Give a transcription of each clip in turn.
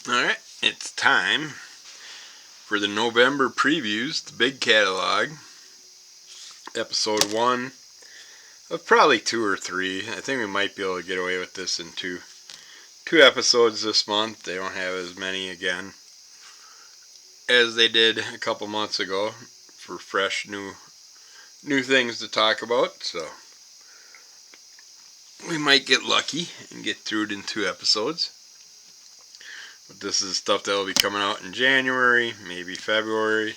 Alright, it's time for the November previews, the big catalog. Episode 1 of probably 2 or 3. I think we might be able to get away with this in two episodes this month. They don't have as many again as they did a couple months ago for fresh new things to talk about. So we might get lucky and get through it in 2 episodes. But this is stuff that will be coming out in January, maybe February,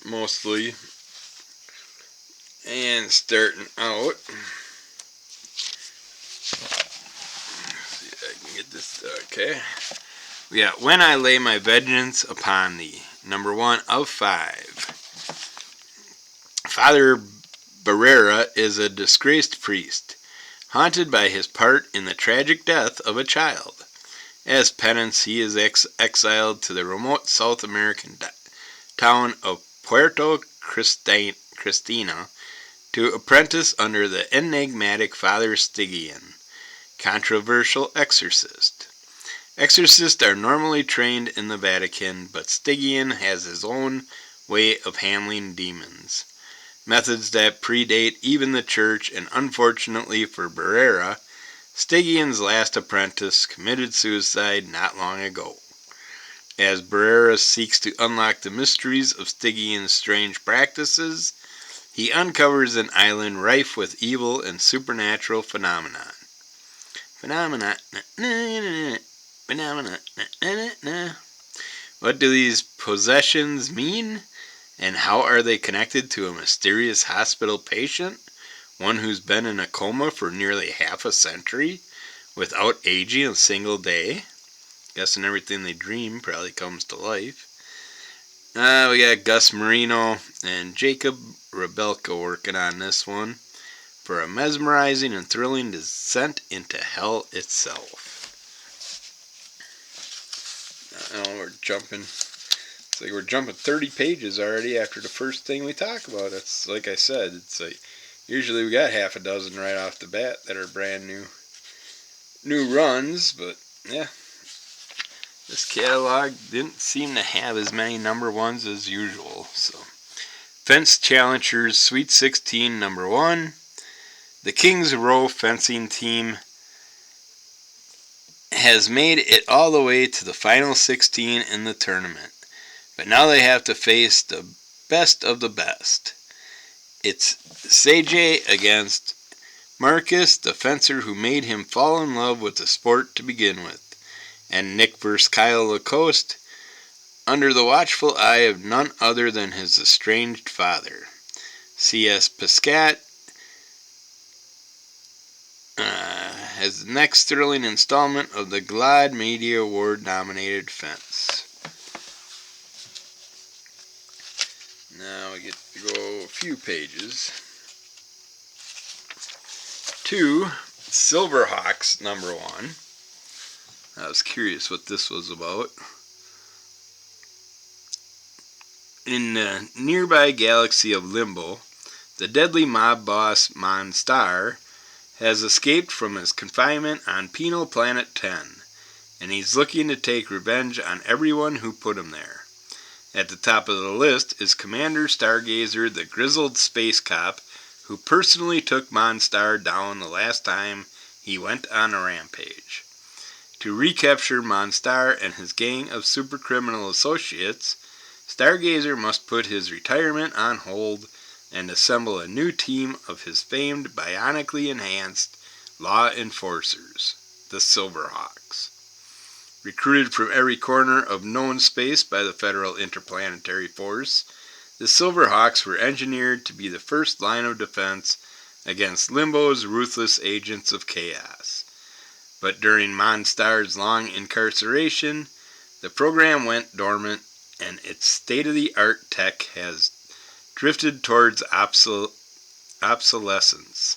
mostly. And starting out, see if I can get this, okay. We got When I Lay My Vengeance Upon Thee, number 1 of 5. Father Barrera is a disgraced priest, haunted by his part in the tragic death of a child. As penance, he is exiled to the remote South American town of Puerto Cristina to apprentice under the enigmatic Father Stygian, controversial exorcist. Exorcists are normally trained in the Vatican, but Stygian has his own way of handling demons, methods that predate even the church, and unfortunately for Barrera, Stygian's last apprentice committed suicide not long ago. As Barrera seeks to unlock the mysteries of Stygian's strange practices, he uncovers an island rife with evil and supernatural phenomena. What do these possessions mean? And how are they connected to a mysterious hospital patient? One who's been in a coma for nearly half a century without aging a single day. Guessing everything they dream probably comes to life. We got Gus Marino and Jacob Rebelka working on this one for a mesmerizing and thrilling descent into hell itself. We're jumping. It's like we're jumping 30 pages already after the first thing we talk about. It's like I said, it's like usually we got half a dozen right off the bat that are brand new runs, but yeah. This catalog didn't seem to have as many number ones as usual. So, Fence Challengers Sweet 16 number 1. The Kings Row fencing team has made it all the way to the final 16 in the tournament, but now they have to face the best of the best. It's Sajay against Marcus, the fencer who made him fall in love with the sport to begin with, and Nick vs. Kyle Lacoste, under the watchful eye of none other than his estranged father. C.S. Piscat has the next thrilling installment of the GLAAD Media Award-nominated Fence. Now we get to go a few pages to Silverhawks number 1. I was curious what this was about. In the nearby galaxy of Limbo, the deadly mob boss Monstar has escaped from his confinement on Penal Planet 10, and he's looking to take revenge on everyone who put him there. At the top of the list is Commander Stargazer, the grizzled space cop who personally took Monstar down the last time he went on a rampage. To recapture Monstar and his gang of supercriminal associates, Stargazer must put his retirement on hold and assemble a new team of his famed bionically enhanced law enforcers, the Silverhawks. Recruited from every corner of known space by the Federal Interplanetary Force, the Silverhawks were engineered to be the first line of defense against Limbo's ruthless agents of chaos. But during Monstar's long incarceration, the program went dormant and its state-of-the-art tech has drifted towards obsolescence.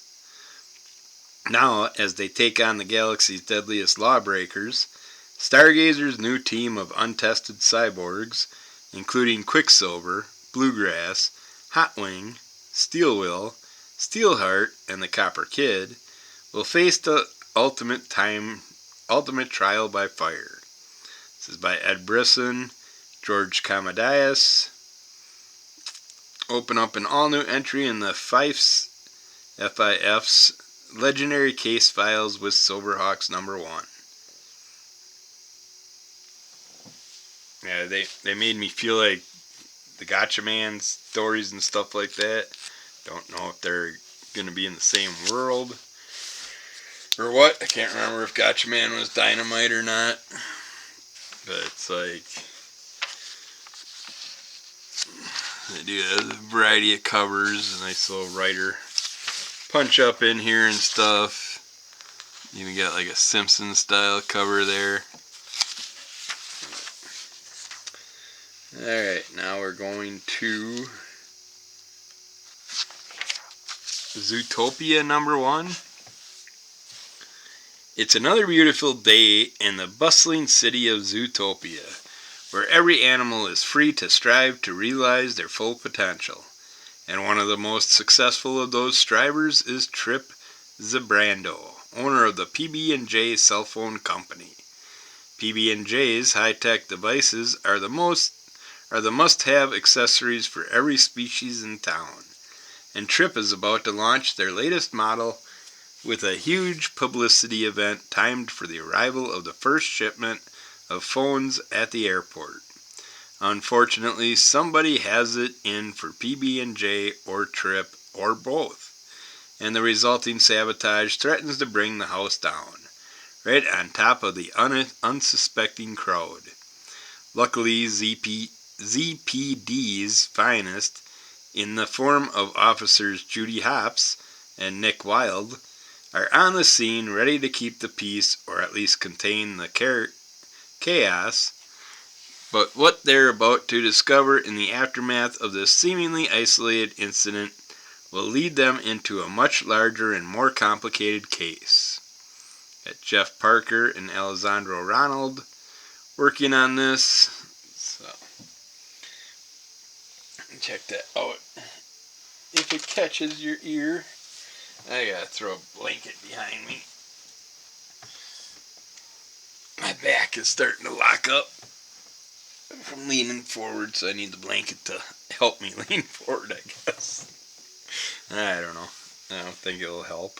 Now, as they take on the galaxy's deadliest lawbreakers, Stargazer's new team of untested cyborgs, including Quicksilver, Bluegrass, Hotwing, Steelwill, Steelheart, and the Copper Kid, will face the ultimate trial by fire. This is by Ed Brisson, George Kamadias. Open up an all-new entry in the FIF's Legendary Case Files with Silverhawks #1. Yeah, they made me feel like the Gotcha Man stories and stuff like that. Don't know if they're going to be in the same world or what. I can't remember if Gotcha Man was Dynamite or not. But it's like, they do a variety of covers, a nice little writer punch up in here and stuff. Even got like a Simpsons style cover there. Alright, now we're going to Zootopia #1. It's another beautiful day in the bustling city of Zootopia, where every animal is free to strive to realize their full potential. And one of the most successful of those strivers is Trip Zebrando, owner of the PB&J cell phone company. PB&J's high-tech devices are the must-have accessories for every species in town. And Trip is about to launch their latest model with a huge publicity event timed for the arrival of the first shipment of phones at the airport. Unfortunately, somebody has it in for PB&J or Trip or both, and the resulting sabotage threatens to bring the house down, right on top of the unsuspecting crowd. Luckily, ZPD's finest, in the form of officers Judy Hopps and Nick Wilde, are on the scene ready to keep the peace or at least contain the chaos. But what they're about to discover in the aftermath of this seemingly isolated incident will lead them into a much larger and more complicated case. Got Jeff Parker and Alessandro Ronald working on this. So, check that out. If it catches your ear, I gotta throw a blanket behind me. My back is starting to lock up from leaning forward, so I need the blanket to help me lean forward, I guess. I don't know. I don't think it'll help.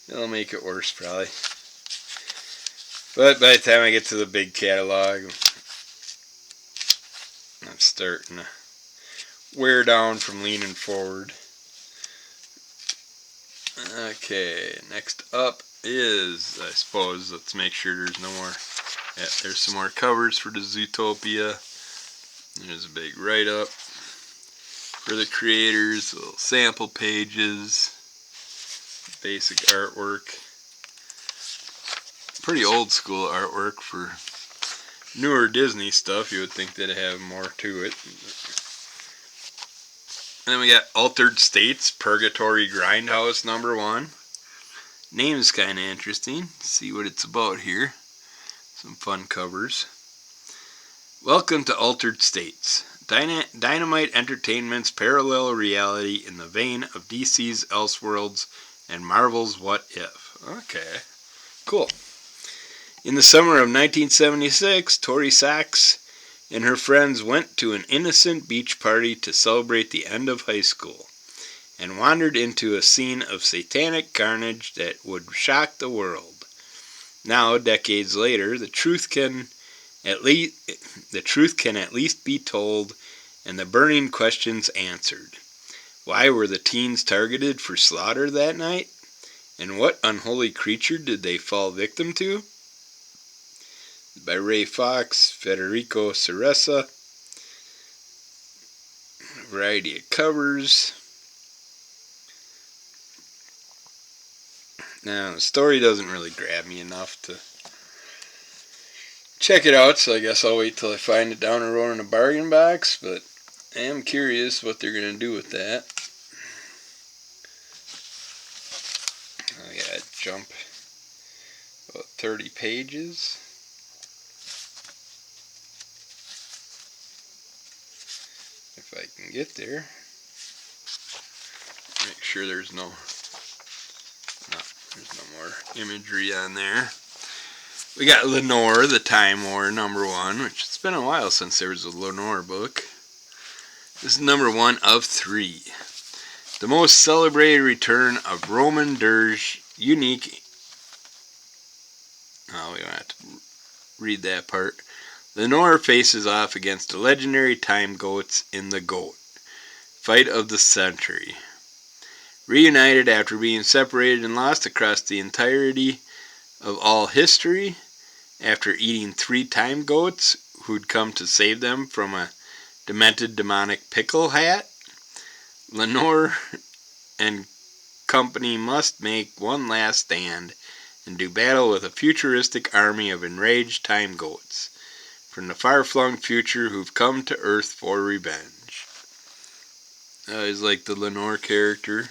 It'll make it worse, probably. But by the time I get to the big catalog, I'm starting to wear down from leaning forward. Okay, next up is, I suppose, let's make sure there's no more. Yeah, there's some more covers for the Zootopia. There's a big write-up for the creators, little sample pages, basic artwork. Pretty old school artwork for newer Disney stuff. You would think they'd have more to it. And then we got Altered States, Purgatory Grindhouse #1. Name's kind of interesting. See what it's about here. Some fun covers. Welcome to Altered States, Dynamite Entertainment's parallel reality in the vein of DC's Elseworlds and Marvel's What If. Okay, cool. In the summer of 1976, Tori Sachs and her friends went to an innocent beach party to celebrate the end of high school, and wandered into a scene of satanic carnage that would shock the world. Now, decades later, the truth can at least be told, and the burning questions answered. Why were the teens targeted for slaughter that night? And what unholy creature did they fall victim to? By Ray Fox, Federico Ceresa. A variety of covers. Now, the story doesn't really grab me enough to check it out, so I guess I'll wait till I find it down the road in a bargain box, but I am curious what they're going to do with that. I gotta jump about 30 pages. If I can get there. Make sure there's no more imagery on there. We got Lenore, the Time War, #1, which it's been a while since there was a Lenore book. This is #1 of 3. The most celebrated return of Roman Dirge, unique. Oh, we don't have to read that part. Lenore faces off against the legendary Time Goats in the Goat Fight of the Century. Reunited after being separated and lost across the entirety of all history, after eating 3 time goats who'd come to save them from a demented demonic pickle hat, Lenore and company must make one last stand and do battle with a futuristic army of enraged time goats from the far-flung future who've come to Earth for revenge. I always like the Lenore character.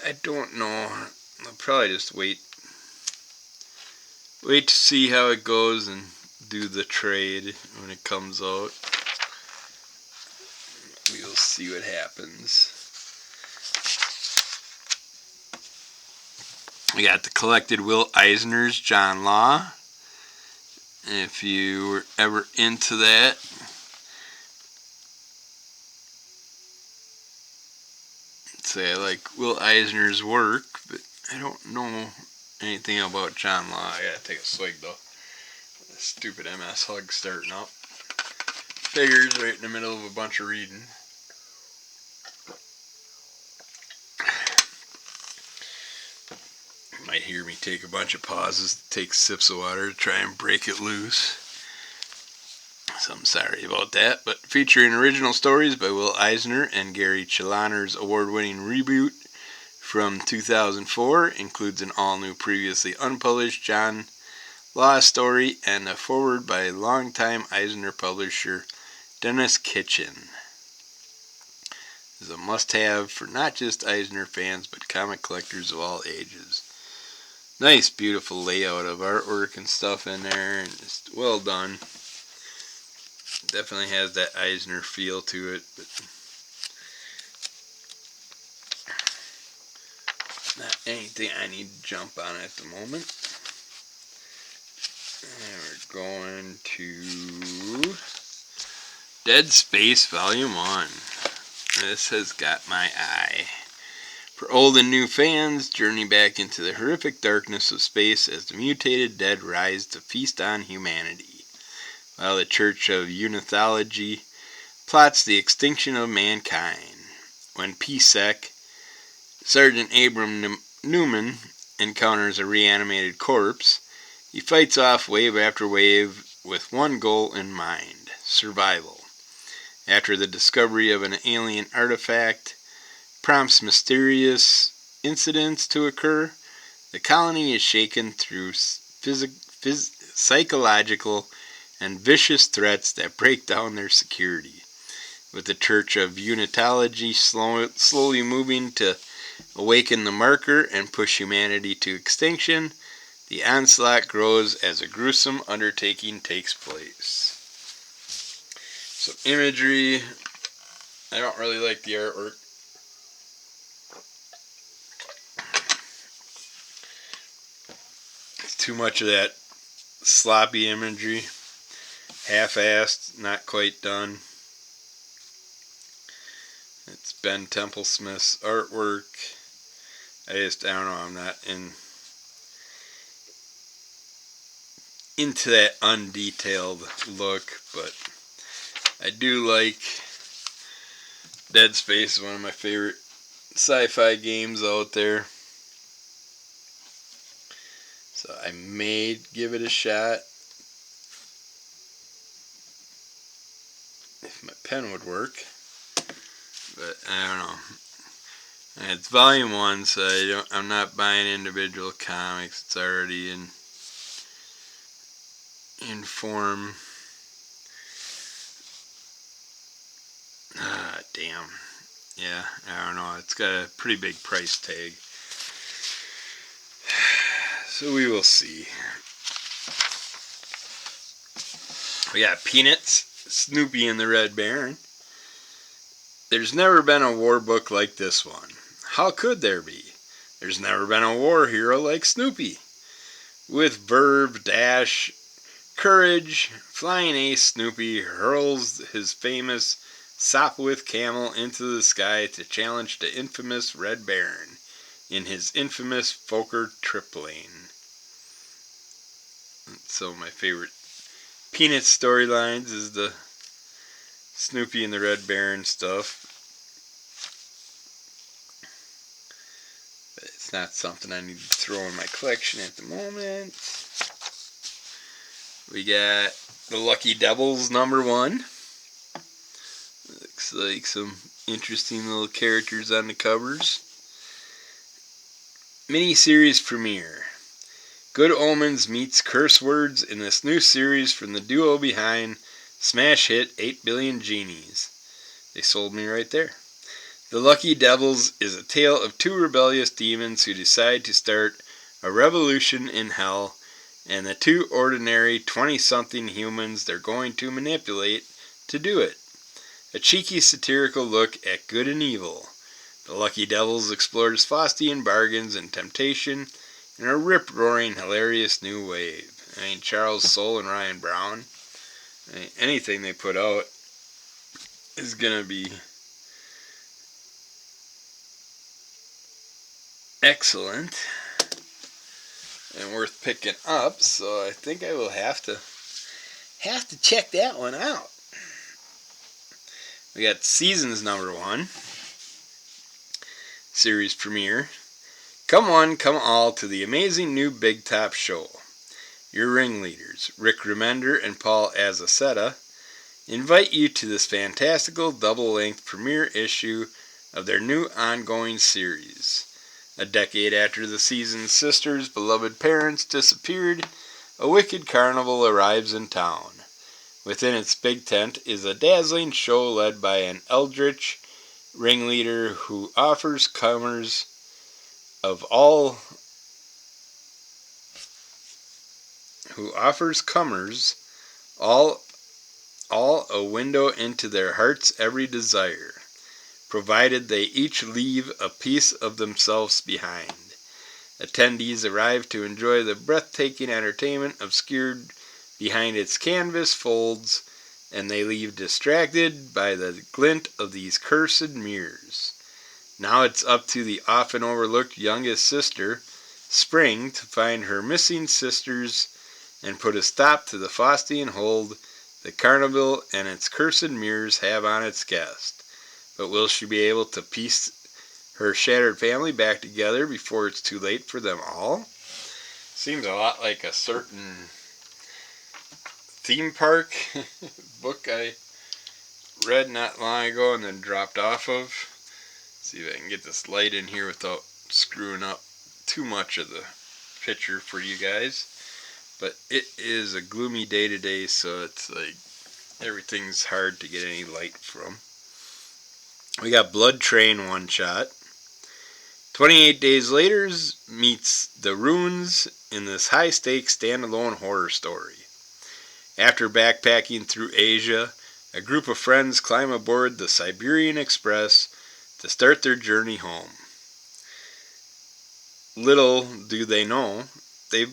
I don't know. I'll probably just wait to see how it goes and do the trade when it comes out. We'll see what happens. We got the collected Will Eisner's John Law. If you were ever into that, say I like Will Eisner's work, but I don't know anything about John Law. I gotta take a swig though. This stupid MS Hug starting up. Figures right in the middle of a bunch of reading. You might hear me take a bunch of pauses, take sips of water to try and break it loose. So I'm sorry about that, but featuring original stories by Will Eisner and Gary Chaloner's award-winning reboot from 2004 includes an all-new, previously unpublished John Law story and a foreword by longtime Eisner publisher Dennis Kitchen. This is a must-have for not just Eisner fans, but comic collectors of all ages. Nice, beautiful layout of artwork and stuff in there, and just well done. Definitely has that Eisner feel to it, but not anything I need to jump on at the moment. And we're going to Dead Space Volume 1. This has got my eye. For old and new fans, journey back into the horrific darkness of space as the mutated dead rise to feast on humanity, while the Church of Unithology plots the extinction of mankind. When PSEC, Sergeant Abram Newman, encounters a reanimated corpse, he fights off wave after wave with one goal in mind: survival. After the discovery of an alien artifact prompts mysterious incidents to occur, the colony is shaken through psychological and vicious threats that break down their security. With the Church of Unitology slowly moving to awaken the marker and push humanity to extinction, the onslaught grows as a gruesome undertaking takes place. Some imagery. I don't really like the artwork. It's too much of that sloppy imagery. Half-assed, not quite done. It's Ben Templesmith's artwork. I don't know, I'm not into that undetailed look, but I do like Dead Space, one of my favorite sci-fi games out there. So I may give it a shot if my pen would work, but I don't know. And it's volume 1, so I'm not buying individual comics. It's already in form. Damn. Yeah, I don't know. It's got a pretty big price tag. So we will see. We got Peanuts, Snoopy and the Red Baron. There's never been a war book like this one. How could there be? There's never been a war hero like Snoopy. With verve, dash, courage, Flying Ace Snoopy hurls his famous Sopwith camel into the sky to challenge the infamous Red Baron in his infamous Fokker triplane. So my favorite Peanuts storylines is the Snoopy and the Red Baron stuff. But it's not something I need to throw in my collection at the moment. We got the Lucky Devils #1. Looks like some interesting little characters on the covers. Mini-series premiere. Good Omens meets Curse Words in this new series from the duo behind smash hit 8 Billion Genies. They sold me right there. The Lucky Devils is a tale of two rebellious demons who decide to start a revolution in hell, and the two ordinary 20-something humans they're going to manipulate to do it. A cheeky satirical look at good and evil. The Lucky Devils explores Faustian bargains and temptation in a rip-roaring, hilarious new wave. I mean, Charles Soule and Ryan Brown, anything they put out is going to be excellent and worth picking up, so I think I will have to check that one out. We got Seasons #1 series premiere. Come one, come all to the amazing new Big Top Show. Your ringleaders, Rick Remender and Paul Azaceta, invite you to this fantastical double-length premiere issue of their new ongoing series. A decade after the season's sisters' beloved parents disappeared, a wicked carnival arrives in town. Within its big tent is a dazzling show led by an eldritch ringleader who offers comers all a window into their heart's every desire, provided they each leave a piece of themselves behind. Attendees arrive to enjoy the breathtaking entertainment obscured behind its canvas folds, and they leave distracted by the glint of these cursed mirrors. Now it's up to the often overlooked youngest sister, Spring, to find her missing sisters and put a stop to the Faustian hold the carnival and its cursed mirrors have on its guest. But will she be able to piece her shattered family back together before it's too late for them all? Seems a lot like a certain theme park book I read not long ago and then dropped off of. See if I can get this light in here without screwing up too much of the picture for you guys. But it is a gloomy day today, so it's like everything's hard to get any light from. We got Blood Train one-shot. 28 Days Later meets The Ruins in this high-stakes standalone horror story. After backpacking through Asia, a group of friends climb aboard the Siberian Express to start their journey home. Little do they know, they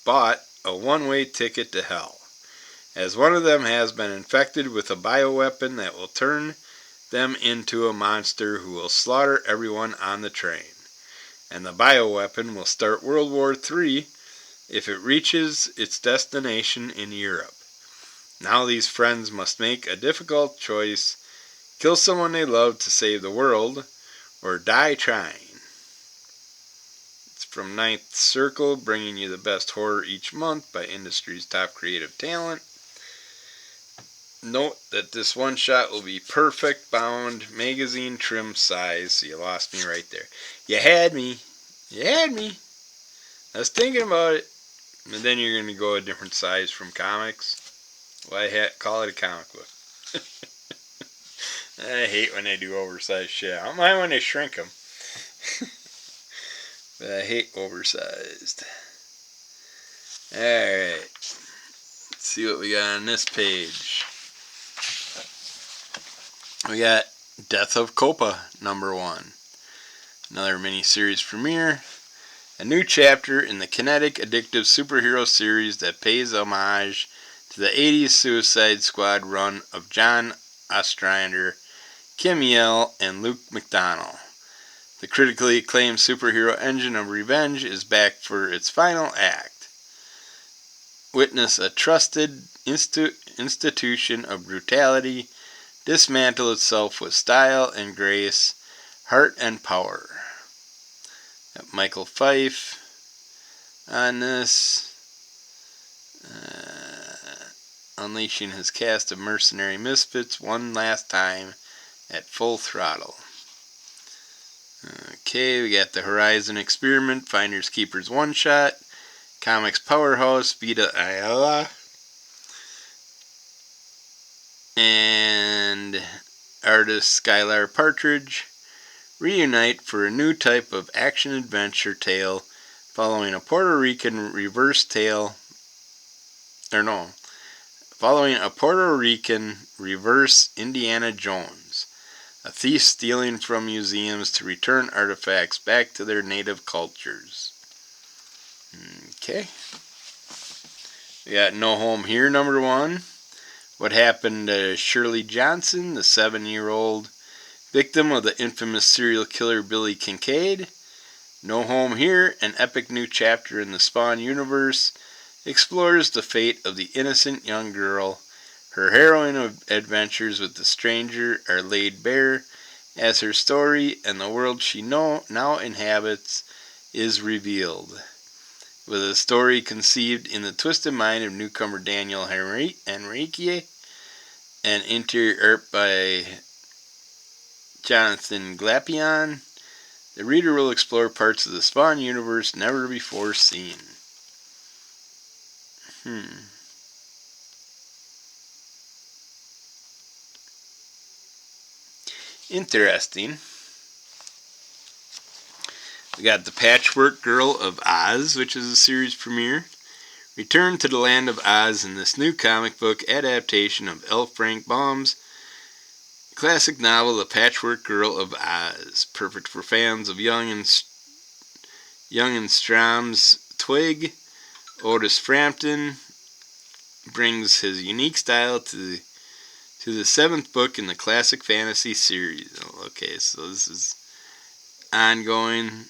bought a one-way ticket to hell, as one of them has been infected with a bioweapon that will turn them into a monster who will slaughter everyone on the train. And the bioweapon will start World War III if it reaches its destination in Europe. Now these friends must make a difficult choice: kill someone they love to save the world, or die trying. It's from Ninth Circle, bringing you the best horror each month by industry's top creative talent. Note that this one shot will be perfect bound magazine trim size, so you lost me right there. You had me. I was thinking about it. And then you're going to go a different size from comics. Well, call it a comic book. I hate when they do oversized shit. I don't mind when they shrink them. But I hate oversized. Alright. Let's see what we got on this page. We got Death of Copa #1. Another mini-series premiere. a new chapter in the kinetic, addictive superhero series that pays homage to the 80s Suicide Squad run of John Ostrander, Kim Yell, and Luke McDonnell. The critically acclaimed superhero engine of revenge is back for its final act. Witness a trusted institution of brutality dismantle itself with style and grace, heart and power. Got Michael Fife on this, unleashing his cast of mercenary misfits one last time at full throttle. Okay, we got the Horizon Experiment, Finders Keepers one-shot, comics powerhouse Vita Ayala, and artist Skylar Partridge reunite for a new type of action-adventure tale following a Puerto Rican reverse Indiana Jones, a thief stealing from museums to return artifacts back to their native cultures. Okay. We got No Home Here, number 1. What happened to Shirley Johnson, the 7-year-old victim of the infamous serial killer Billy Kincaid? No Home Here, an epic new chapter in the Spawn universe, explores the fate of the innocent young girl. Her harrowing adventures with the stranger are laid bare as her story and the world she now inhabits is revealed. With a story conceived in the twisted mind of newcomer Daniel Henrique and interior art by Jonathan Glapion, the reader will explore parts of the Spawn universe never before seen. Interesting. We got The Patchwork Girl of Oz, which is a series premiere. Return to the land of Oz in this new comic book adaptation of L. Frank Baum's classic novel, The Patchwork Girl of Oz. Perfect for fans of Young and Strom's Twig. Otis Frampton brings his unique style to the 7th book in the classic fantasy series. Okay, so this is ongoing.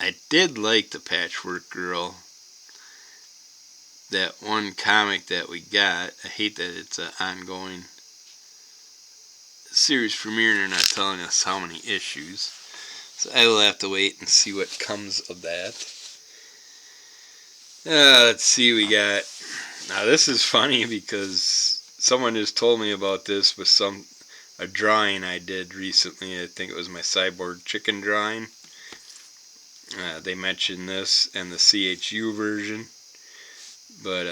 I did like The Patchwork Girl. That one comic that we got. I hate that it's an ongoing series premiere and they're not telling us how many issues. So I will have to wait and see what comes of that. Let's see, we got... Now this is funny because someone just told me about this with a drawing I did recently. I think it was my Cyborg Chicken drawing. They mentioned this and the CHU version. But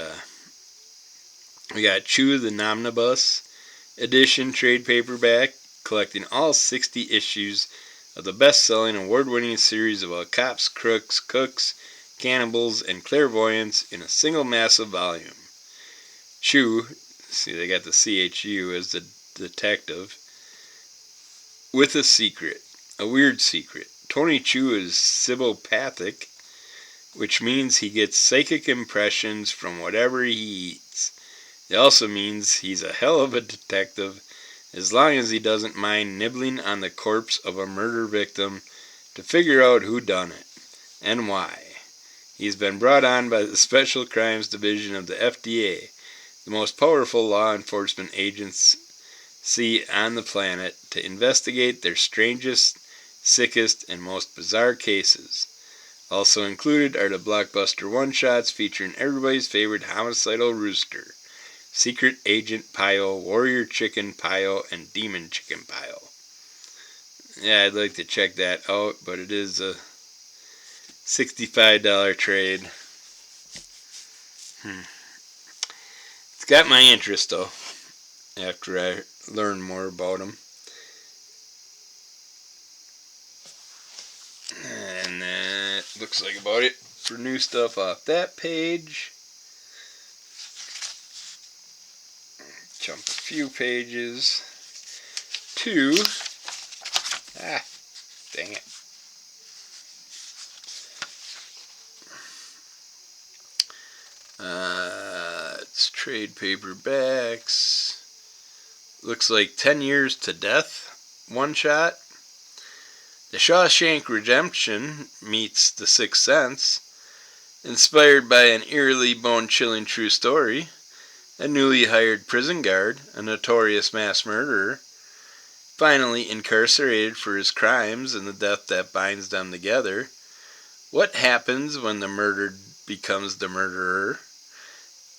we got Chew the Nomnibus edition trade paperback, collecting all 60 issues of the best-selling, award-winning series about cops, crooks, cooks, cannibals, and clairvoyants in a single massive volume. Chew, see they got the CHU as the detective, with a secret, a weird secret. Tony Chew is cybopathic, which means he gets psychic impressions from whatever he eats. It also means he's a hell of a detective, as long as he doesn't mind nibbling on the corpse of a murder victim to figure out who done it, and why. He's been brought on by the Special Crimes Division of the FDA, the most powerful law enforcement agency on the planet, to investigate their strangest, sickest, and most bizarre cases. Also included are the blockbuster one-shots featuring everybody's favorite homicidal rooster, Secret Agent Pio, Warrior Chicken Pio, and Demon Chicken Pio. Yeah, I'd like to check that out, but it is a $65 trade. It's got my interest, though, after I learn more about them. And that looks like about it for new stuff off that page. Jump a few pages to... dang it. It's trade paperbacks. Looks like 10 Years to Death, one shot. The Shawshank Redemption meets The Sixth Sense. Inspired by an eerily bone-chilling true story, a newly hired prison guard, a notorious mass murderer, finally incarcerated for his crimes and the death that binds them together. What happens when the murdered becomes the murderer?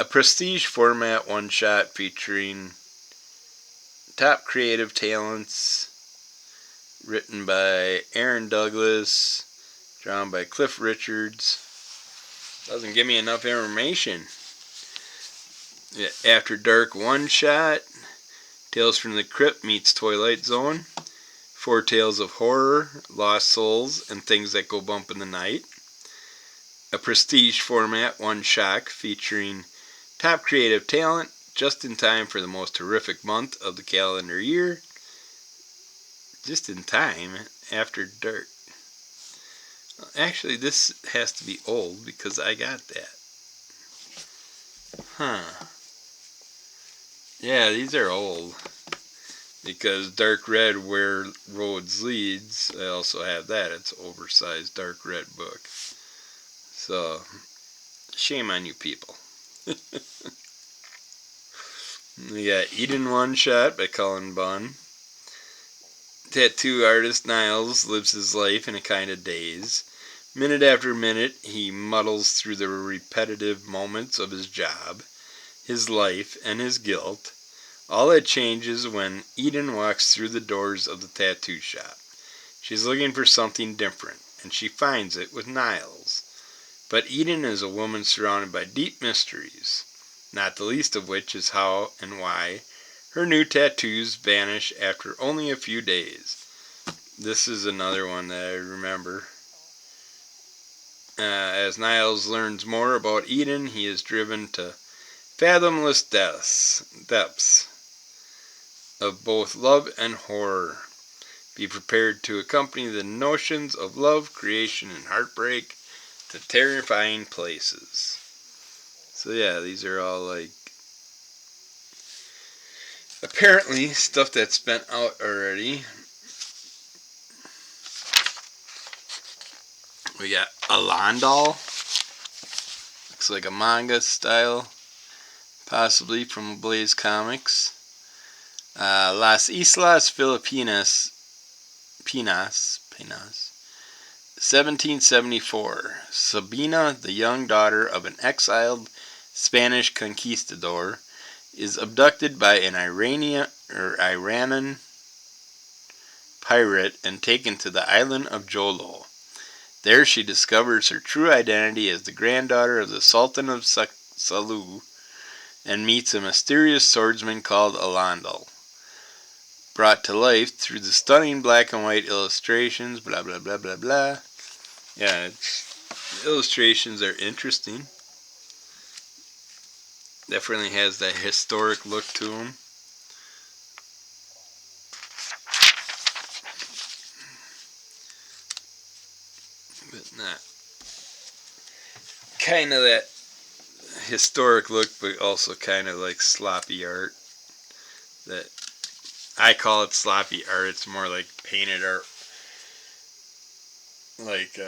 A prestige format one-shot featuring top creative talents, written by Aaron Douglas, drawn by Cliff Richards. Doesn't give me enough information. After Dark one-shot, Tales from the Crypt meets Twilight Zone, 4 Tales of Horror, Lost Souls, and Things That Go Bump in the Night. A prestige format one-shot featuring top creative talent, just in time for the most horrific month of the calendar year. Just in time, After Dark. Actually, this has to be old because I got that. Yeah, these are old. Because Dark Red, Where Roads Leads, I also have that. It's an oversized dark red book. So, shame on you people. We got Eden One Shot by Cullen Bunn. Tattoo artist Niles lives his life in a kind of daze. Minute after minute, he muddles through the repetitive moments of his job, his life, and his guilt. All that changes when Eden walks through the doors of the tattoo shop. She's looking for something different, and she finds it with Niles. But Eden is a woman surrounded by deep mysteries, not the least of which is how and why her new tattoos vanish after only a few days. This is another one that I remember. As Niles learns more about Eden, he is driven to fathomless depths of both love and horror. Be prepared to accompany the notions of love, creation, and heartbreak to terrifying places. So yeah, these are all like apparently stuff that's been out already. We got Alandal. Looks like a manga style, possibly from Blaze Comics. Las Islas Filipinas, 1774. Sabina, the young daughter of an exiled Spanish conquistador, is abducted by an Iranian pirate and taken to the island of Jolo. There she discovers her true identity as the granddaughter of the Sultan of Sulu and meets a mysterious swordsman called Alandal. Brought to life through the stunning black and white illustrations, blah blah blah blah blah. Yeah, the illustrations are interesting. Definitely has that historic look to them. But not kind of that historic look, but also kind of like sloppy art. That I call it sloppy art. It's more like painted art, like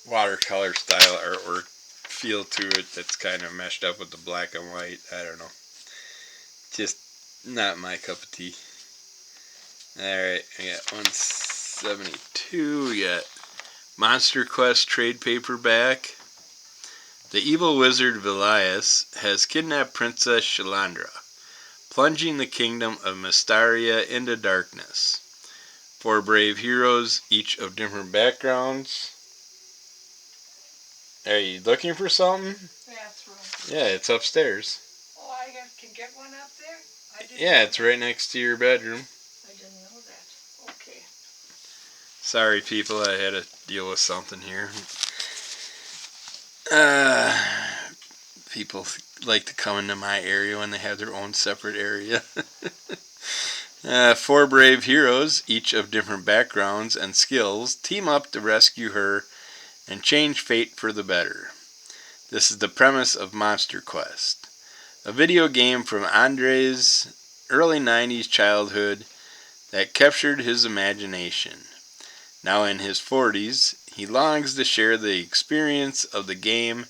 watercolor style artwork feel to it. That's kind of meshed up with the black and white. I don't know. Just not my cup of tea. Alright, I got 172. We got Monster Quest trade paperback. The evil wizard Velias has kidnapped Princess Shalandra, plunging the kingdom of Mystaria into darkness. 4 brave heroes, each of different backgrounds. Are you looking for something? Bathroom. Yeah, it's upstairs. Oh, I can get one up there? Yeah, it's right next to your bedroom. I didn't know that. Okay. Sorry, people, I had to deal with something here. People like to come into my area when they have their own separate area. 4 brave heroes, each of different backgrounds and skills, team up to rescue her and change fate for the better. This is the premise of Monster Quest, a video game from Andre's early 90s childhood that captured his imagination. Now in his 40s, he longs to share the experience of the game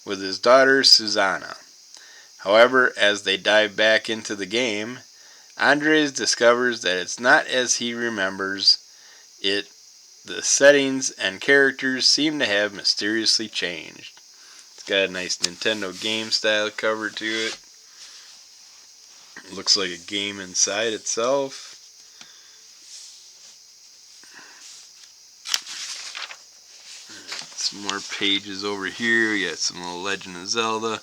with his daughter Susanna. However, as they dive back into the game, Andres discovers that it's not as he remembers it. The settings and characters seem to have mysteriously changed. It's got a nice Nintendo game style cover to it. Looks like a game inside itself. Some more pages over here. We got some little Legend of Zelda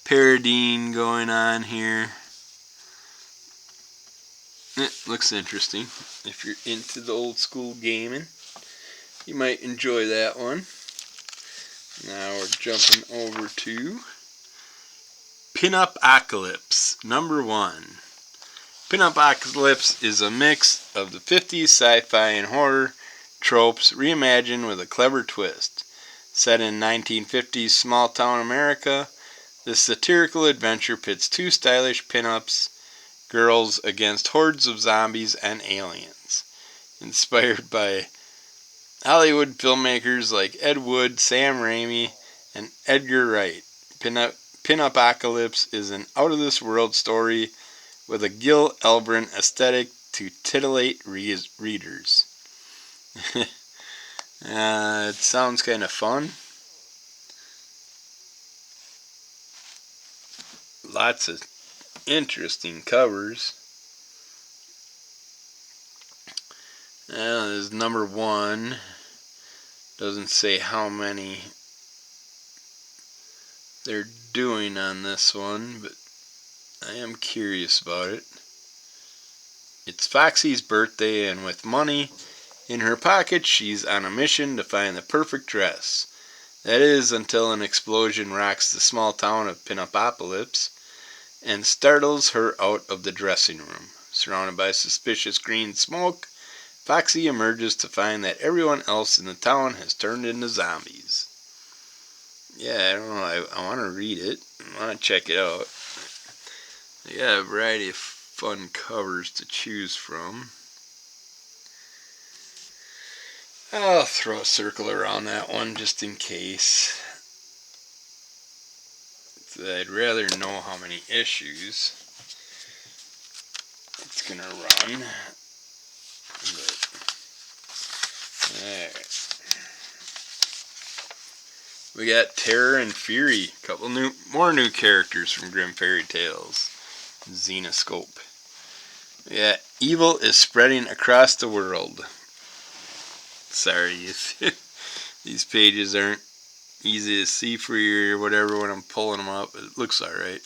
parodying going on here. It looks interesting. If you're into the old school gaming, you might enjoy that one. Now we're jumping over to Pin-Up-Ocalypse, number 1. Pin-Up-Ocalypse is a mix of the 50s sci-fi and horror tropes reimagined with a clever twist. Set in 1950s small-town America, this satirical adventure pits two stylish pin-ups girls against hordes of zombies and aliens. Inspired by Hollywood filmmakers like Ed Wood, Sam Raimi, and Edgar Wright, Pin-Up-Ocalypse is an out-of-this-world story with a Gil Elbrun aesthetic to titillate readers. It sounds kind of fun. Lots of interesting covers. This is number 1. Doesn't say how many they're doing on this one, but I am curious about it. It's Foxy's birthday, and with money in her pocket, she's on a mission to find the perfect dress. That is, until an explosion rocks the small town of Pin-Up-Ocalypse and startles her out of the dressing room. Surrounded by suspicious green smoke, Foxy emerges to find that everyone else in the town has turned into zombies. Yeah, I don't know, I want to read it. I want to check it out. They got a variety of fun covers to choose from. I'll throw a circle around that one just in case. I'd rather know how many issues it's going to run. But, alright. We got Terror and Fury. A couple more new characters from Grim Fairy Tales. Zenescope. We got Evil is spreading across the world. Sorry if these pages aren't easy to see for you or whatever when I'm pulling them up. It looks alright.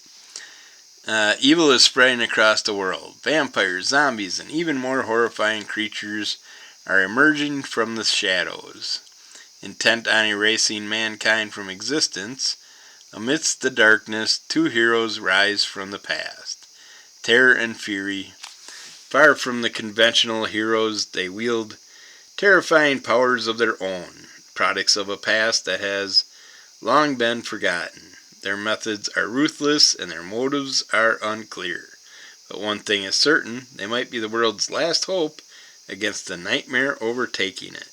Evil is spreading across the world. Vampires, zombies, and even more horrifying creatures are emerging from the shadows. Intent on erasing mankind from existence, amidst the darkness, two heroes rise from the past. Terror and Fury. Far from the conventional heroes, they wield terrifying powers of their own, products of a past that has long been forgotten. Their methods are ruthless and their motives are unclear. But one thing is certain, they might be the world's last hope against the nightmare overtaking it.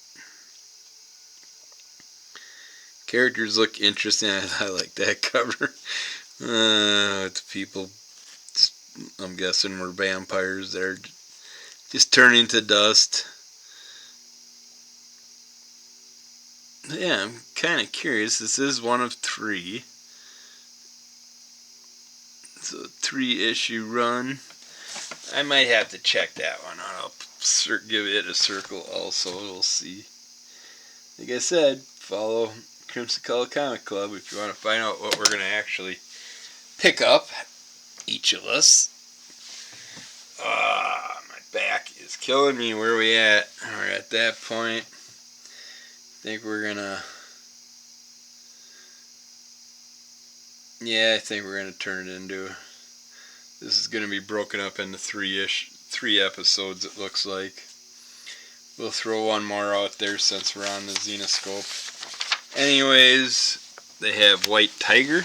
Characters look interesting. I like that cover. It's people, I'm guessing, were vampires. They're just turning to dust. Yeah, I'm kind of curious. This is one of 3. It's a 3-issue run. I might have to check that one out. I'll give it a circle also. We'll see. Like I said, follow Crimson Color Comic Club if you want to find out what we're going to actually pick up, each of us. My back is killing me. Where are we at? We're at that point. I think we're gonna... Yeah, I think we're gonna turn it into... This is gonna be broken up into 3 episodes, it looks like. We'll throw one more out there since we're on the Zenescope. Anyways, they have White Tiger,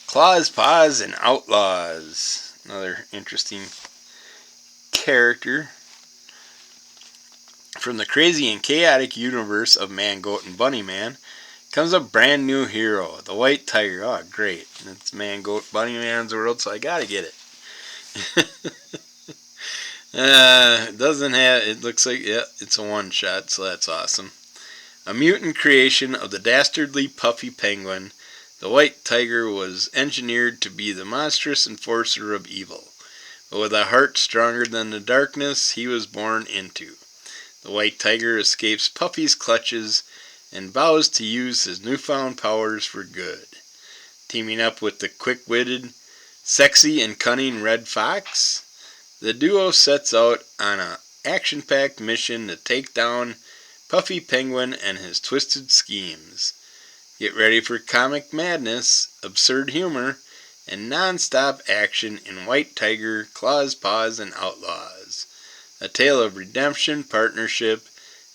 Claws, Paws, and Outlaws. Another interesting character from the crazy and chaotic universe of Man, Goat, and Bunny Man comes a brand new hero, the White Tiger. Oh, great. It's Man, Goat, Bunny Man's world, so I gotta get it. It doesn't have, it looks like, yeah, it's a one-shot, so that's awesome. A mutant creation of the dastardly Puffy Penguin, the White Tiger was engineered to be the monstrous enforcer of evil. But with a heart stronger than the darkness he was born into, the White Tiger escapes Puffy's clutches and vows to use his newfound powers for good. Teaming up with the quick-witted, sexy, and cunning Red Fox, the duo sets out on an action-packed mission to take down Puffy Penguin and his twisted schemes. Get ready for comic madness, absurd humor, and non-stop action in White Tiger, Claws, Paws, and Outlaws. A tale of redemption, partnership,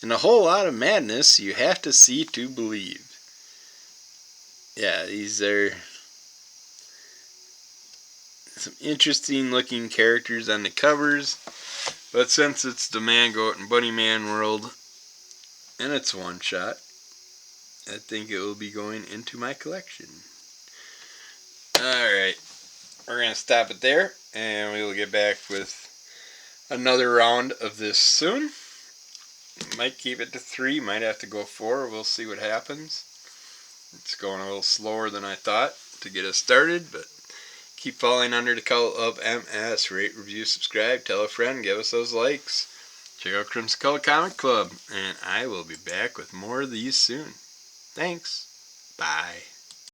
and a whole lot of madness you have to see to believe. Yeah, these are some interesting looking characters on the covers, but since it's the Man, Goat, and Bunny Man world, and it's one shot, I think it will be going into my collection. Alright, we're going to stop it there, and we will get back with another round of this soon. Might keep it to 3, might have to go 4, we'll see what happens. It's going a little slower than I thought to get us started, but keep falling under the cult of MS. Rate, review, subscribe, tell a friend, give us those likes. Check out Crimson Cult Comic Club, and I will be back with more of these soon. Thanks. Bye.